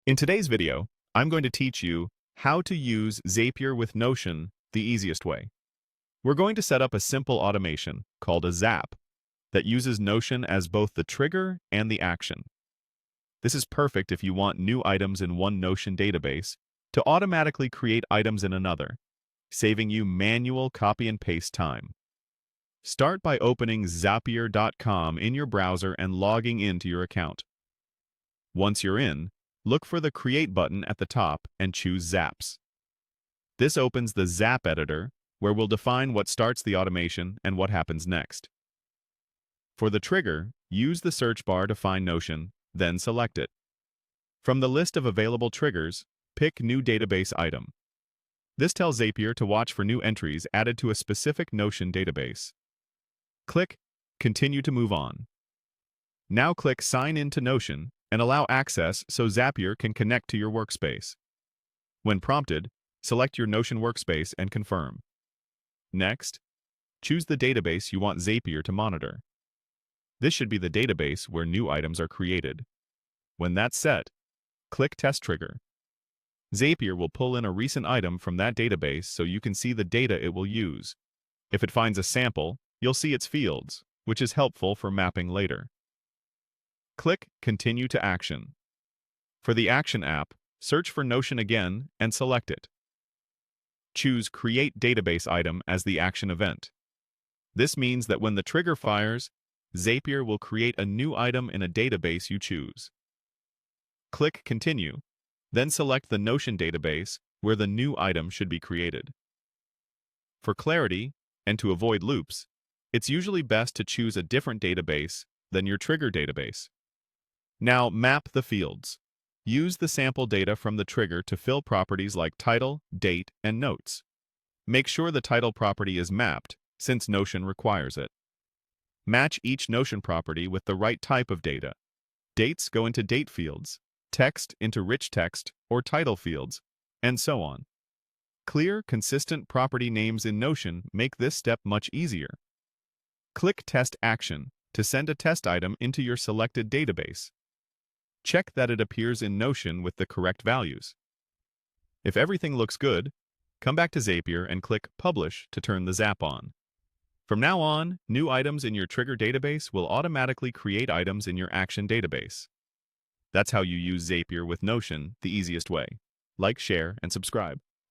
In today's video, I'm going to teach you how to use Zapier with Notion the easiest way. We're going to set up a simple automation called a Zap that uses Notion as both the trigger and the action. This is perfect if you want new items in one Notion database to automatically create items in another, saving you manual copy and paste time. Start by opening Zapier.com in your browser and logging into your account. Once you're in, look for the Create button at the top and choose Zaps. This opens the Zap editor, where we'll define what starts the automation and what happens next. For the trigger, use the search bar to find Notion, then select it. From the list of available triggers, pick New Database Item. This tells Zapier to watch for new entries added to a specific Notion database. Click Continue to move on. Now click Sign in to Notion and allow access so Zapier can connect to your workspace. When prompted, select your Notion workspace and confirm. Next, choose the database you want Zapier to monitor. This should be the database where new items are created. When that's set, click Test Trigger. Zapier will pull in a recent item from that database so you can see the data it will use. If it finds a sample, you'll see its fields, which is helpful for mapping later. Click Continue to Action. For the Action app, search for Notion again and select it. Choose Create Database Item as the action event. This means that when the trigger fires, Zapier will create a new item in a database you choose. Click Continue, then select the Notion database where the new item should be created. For clarity, and to avoid loops, it's usually best to choose a different database than your trigger database. Now map the fields. Use the sample data from the trigger to fill properties like title, date, and notes. Make sure the title property is mapped, since Notion requires it. Match each Notion property with the right type of data. Dates go into date fields, text into rich text or title fields, and so on. Clear, consistent property names in Notion make this step much easier. Click Test Action to send a test item into your selected database. Check that it appears in Notion with the correct values. If everything looks good, come back to Zapier and click Publish to turn the Zap on. From now on, new items in your trigger database will automatically create items in your action database. That's how you use Zapier with Notion the easiest way. Like, share, and subscribe.